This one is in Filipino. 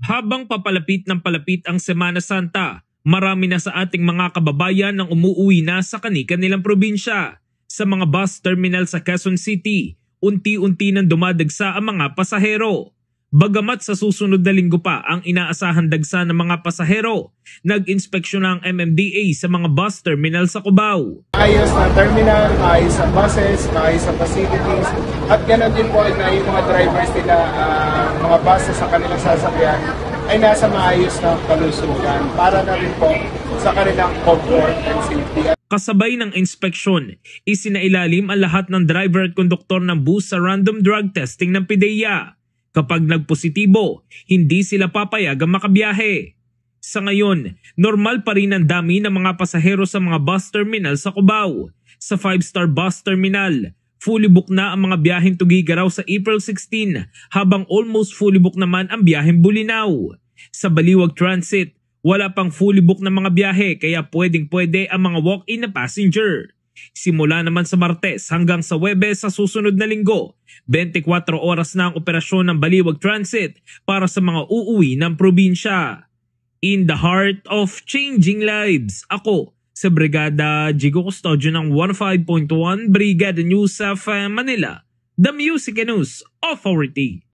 Habang papalapit ng palapit ang Semana Santa, marami na sa ating mga kababayan ang umuuwi na sa kani-kanilang probinsya. Sa mga bus terminal sa Quezon City, unti-unti nang dumadagsa ang mga pasahero. Bagamat sa susunod na linggo pa ang inaasahan dagsa ng mga pasahero, nag-inspeksyon ang MMDA sa mga bus terminal sa Cubao. Ayos na terminal, ayos ang buses, ayos ang facilities, at ganoon din po na yung mga drivers nila, mga buses sa kanilang sasakyan ay nasa maayos na kalusugan para na rin po sa kanilang comfort and safety. Kasabay ng inspeksyon, isinailalim ang lahat ng driver at konduktor ng bus sa random drug testing ng PIDEA. Kapag nagpositibo, hindi sila papayagang makabiyahe. Sa ngayon, normal pa rin ang dami ng mga pasahero sa mga bus terminal sa Cubao. Sa 5-star bus terminal, fully book na ang mga biyaheng Tuguegarao sa April 16 habang almost fully book naman ang biyaheng Bolinao. Sa Baliwag Transit, wala pang fully book na mga biyahe kaya pwedeng-pwede ang mga walk-in na passenger. Simula naman sa Martes hanggang sa Huwebes sa susunod na linggo, 24 oras na ang operasyon ng Baliwag Transit para sa mga uuwi ng probinsya. In the heart of changing lives, ako sa Brigada Jigo Custodio ng 105.1 Brigada News of Manila, the Music and News Authority.